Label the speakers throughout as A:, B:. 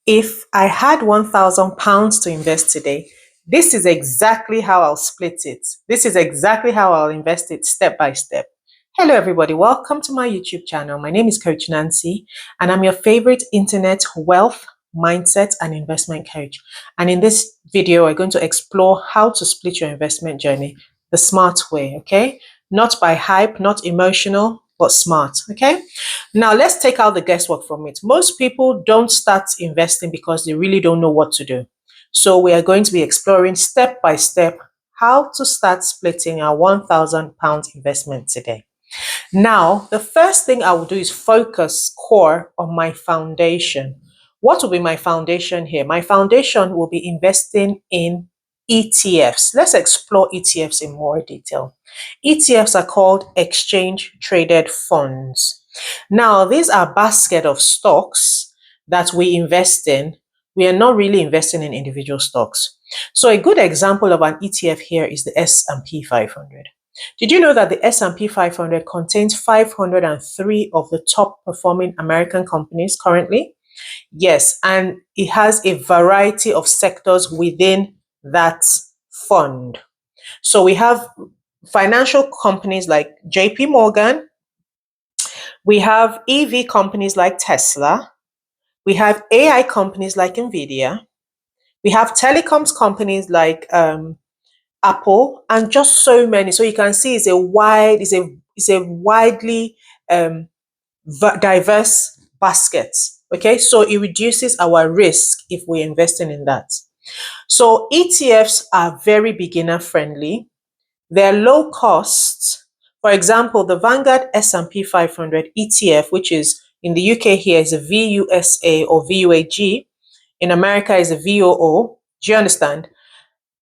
A: If I had £1,000 to invest today, this is exactly how I'll split it. This is exactly how I'll invest it step by step. Hello, everybody. Welcome to my YouTube channel. My name is Coach Nancy, and I'm your favorite internet wealth, mindset, and investment coach. And in this video, we're going to explore how to split your investment journey the smart way, okay? Not by hype, not emotional, but smart, okay? Now, let's take out the guesswork from it. Most people don't start investing because they really don't know what to do. So we are going to be exploring step by step how to start splitting our £1,000 investment today. Now, the first thing I will do is focus core on my foundation. What will be my foundation here? My foundation will be investing in ETFs. Let's explore ETFs in more detail. ETFs are called exchange traded funds. Now, these are a basket of stocks that we invest in. We are not really investing in individual stocks. So a good example of an ETF here is the S&P 500. Did you know that the S&P 500 contains 503 of the top performing American companies currently? Yes, and it has a variety of sectors within that fund. So we have financial companies like JP Morgan, we have EV companies like Tesla, we have AI companies like Nvidia, we have telecoms companies like Apple, and just so many. So you can see it's a widely diverse basket. Okay, so it reduces our risk if we're investing in that. So ETFs are very beginner friendly. They're low cost. For example, the Vanguard S&P 500 ETF, which is in the UK here is a VUSA or VUAG. In America is a VOO. Do you understand?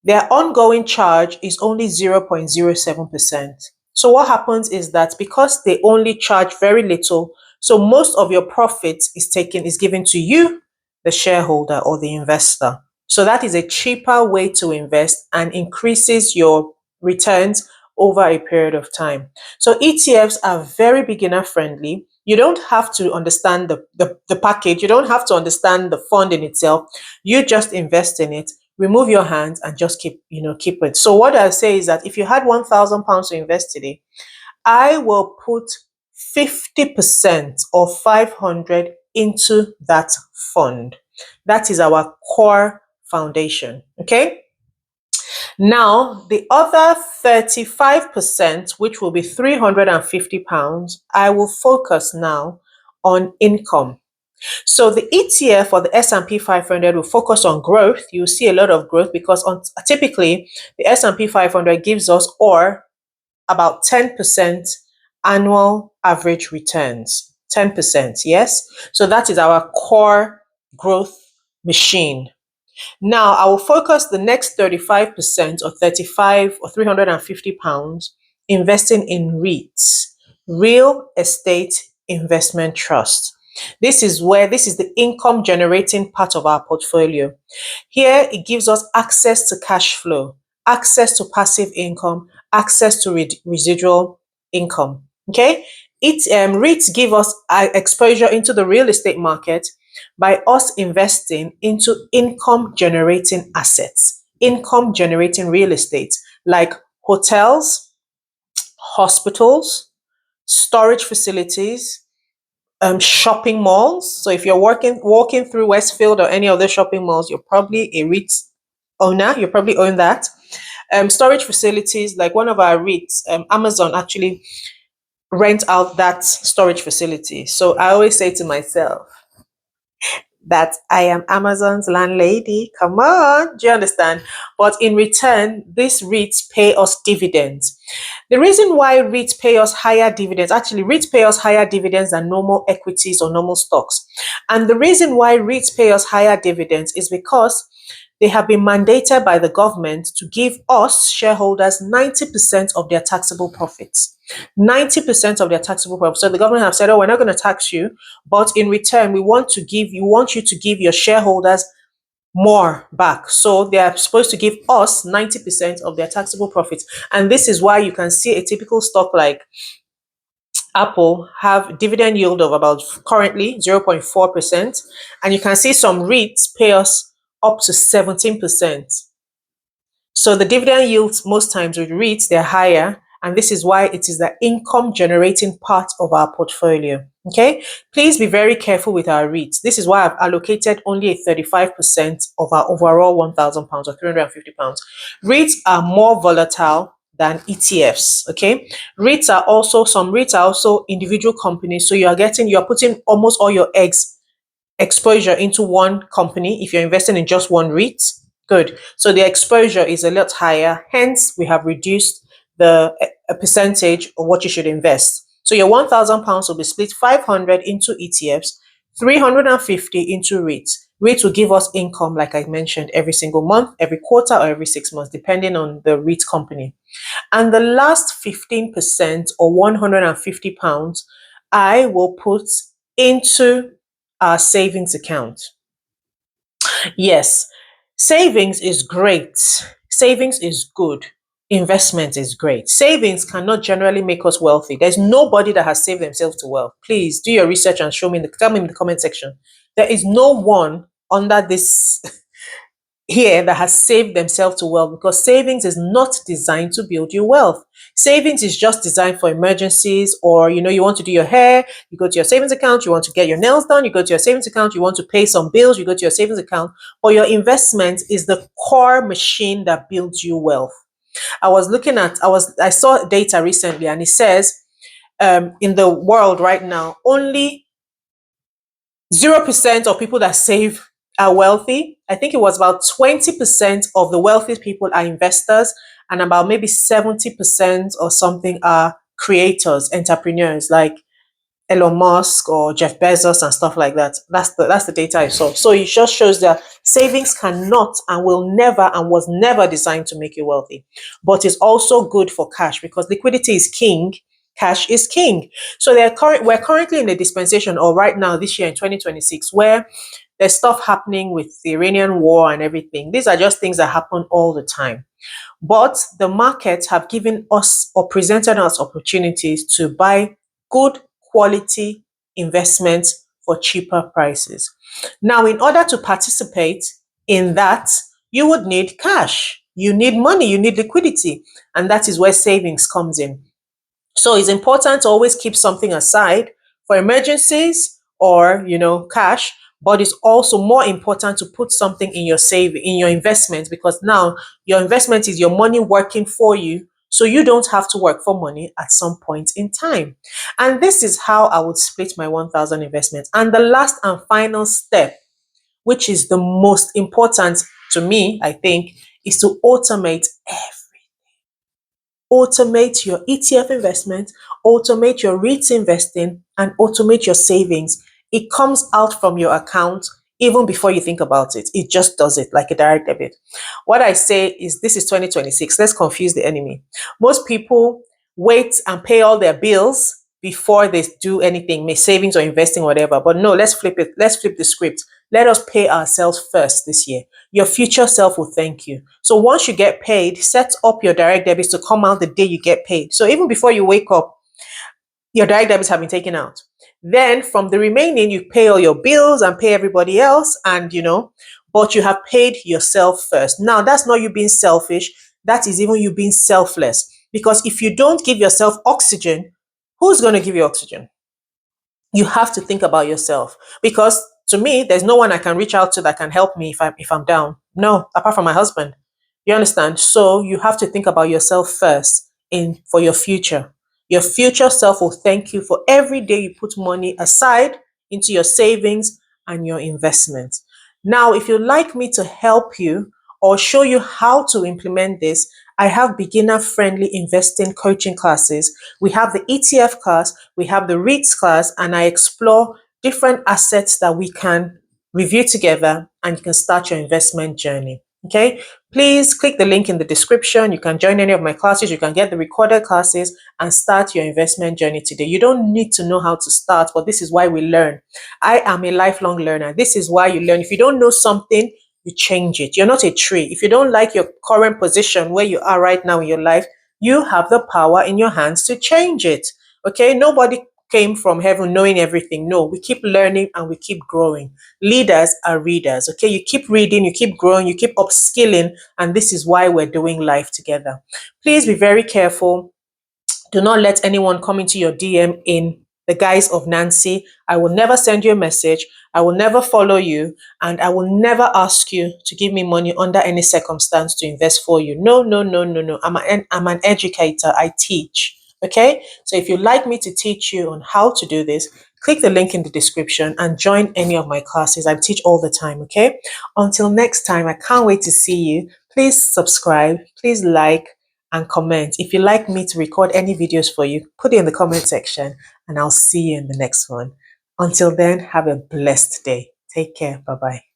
A: Their ongoing charge is only 0.07%. So what happens is that because they only charge very little, so most of your profit is given to you, the shareholder or the investor. So that is a cheaper way to invest and increases your returns over a period of time. So ETFs are very beginner friendly. You don't have to understand the package. You don't have to understand the fund in itself. You just invest in it, remove your hands, and just keep it. So what I say is that if you had £1,000 to invest today, I will put 50% or 500 into that fund. That is our core foundation. Okay. Now, the other 35%, which will be £350, I will focus now on income. So the ETF or the S&P 500 will focus on growth. You'll see a lot of growth because typically the S&P 500 gives us about 10% annual average returns. 10%, yes? So that is our core growth machine. Now I will focus the next 35% or 35 or £350 investing in REITs, real estate investment trust. This is the income generating part of our portfolio. Here it gives us access to cash flow, access to passive income, access to residual income. Okay, REITs give us exposure into the real estate market by us investing into income generating assets, income generating real estate like hotels, hospitals, storage facilities, shopping malls. So if you're walking through Westfield or any other shopping malls, you're probably a REIT owner. You probably own that. Storage facilities, like one of our REITs, Amazon actually rent out that storage facility. So I always say to myself that I am Amazon's landlady. Come on, do you understand? But in return, these REITs pay us dividends. The reason why REITs pay us higher dividends, actually REITs pay us higher dividends than normal equities or normal stocks. And the reason why REITs pay us higher dividends is because they have been mandated by the government to give us shareholders 90% of their taxable profits. 90% of their taxable profits. So the government have said, oh, we're not going to tax you, but in return, we want you to give your shareholders more back. So they are supposed to give us 90% of their taxable profits. And this is why you can see a typical stock like Apple have dividend yield of about currently 0.4%. And you can see some REITs pay us up to 17%. So the dividend yields most times with REITs, they're higher. And this is why it is the income generating part of our portfolio. Okay. Please be very careful with our REITs. This is why I've allocated only a 35% of our overall £1,000 or £350. REITs are more volatile than ETFs. Okay. Some REITs are also individual companies. So you're putting almost all your eggs exposure into one company if you're investing in just one REIT. Good. So the exposure is a lot higher. Hence, we have reduced the a percentage of what you should invest. So your £1,000 will be split 500 into ETFs, 350 into REITs. REITs will give us income, like I mentioned, every single month, every quarter, or every 6 months, depending on the REIT company. And the last 15% or £150, I will put into our savings account. Yes, savings is great. Savings is good. Investment is great. Savings cannot generally make us wealthy. There's nobody that has saved themselves to wealth. Please do your research and tell me in the comment section. There is no one under this here that has saved themselves to wealth, because savings is not designed to build you wealth. Savings is just designed for emergencies, or you want to do your hair, you go to your savings account. You want to get your nails done, you go to your savings account. You want to pay some bills, you go to your savings account. But your investment is the core machine that builds you wealth. I saw data recently, and it says in the world right now, only 0% of people that save are wealthy. I think it was about 20% of the wealthiest people are investors, and about maybe 70% or something are creators, entrepreneurs like Elon Musk or Jeff Bezos and stuff like that. That's the data I saw. So it just shows that savings cannot and will never and was never designed to make you wealthy. But it's also good for cash, because liquidity is king, cash is king. So we're currently in a dispensation, or right now this year in 2026, where there's stuff happening with the Iranian war and everything. These are just things that happen all the time. But the markets have given us or presented us opportunities to buy good quality investments for cheaper prices. Now, in order to participate in that, you would need cash. You need money, you need liquidity. And that is where savings comes in. So it's important to always keep something aside for emergencies or, cash. But it's also more important to put something in your investment, because now your investment is your money working for you. So you don't have to work for money at some point in time. And this is how I would split my 1,000 investments. And the last and final step, which is the most important to me, I think, is to automate your ETF investment, automate your REITs investing, and automate your savings. It comes out from your account even before you think about it. It just does it like a direct debit. What I say is, this is 2026. Let's confuse the enemy. Most people wait and pay all their bills before they do anything, make savings or investing, whatever. But no, let's flip it. Let's flip the script. Let us pay ourselves first this year. Your future self will thank you. So once you get paid, set up your direct debits to come out the day you get paid. So even before you wake up, your direct debits have been taken out. Then from the remaining, you pay all your bills and pay everybody else, and but you have paid yourself first. Now, that's not you being selfish. That is even you being selfless. Because if you don't give yourself oxygen, who's going to give you oxygen? You have to think about yourself, because to me, there's no one I can reach out to that can help me if I'm down. No, apart from my husband. You understand? So you have to think about yourself first for your future. Your future self will thank you for every day you put money aside into your savings and your investments. Now, if you'd like me to help you or show you how to implement this, I have beginner friendly investing coaching classes. We have the ETF class, we have the REITs class, and I explore different assets that we can review together, and you can start your investment journey. Okay, please click the link in the description. You can join any of my classes. You can get the recorded classes and start your investment journey today. You don't need to know how to start, but this is why we learn. I am a lifelong learner. This is why you learn. If you don't know something, you change it. You're not a tree. If you don't like your current position where you are right now in your life, you have the power in your hands to change it. Okay, nobody came from heaven knowing everything. No, we keep learning and we keep growing. Leaders are readers. Okay, you keep reading, you keep growing, you keep upskilling, and this is why we're doing life together. Please be very careful. Do not let anyone come into your DM in the guise of Nancy. I will never send you a message. I will never follow you. And I will never ask you to give me money under any circumstance to invest for you. No, no, no, no, no. I'm an educator. I teach. Okay? So if you'd like me to teach you on how to do this, click the link in the description and join any of my classes. I teach all the time. Okay? Until next time, I can't wait to see you. Please subscribe. Please like and comment. If you'd like me to record any videos for you, put it in the comment section and I'll see you in the next one. Until then, have a blessed day. Take care. Bye bye.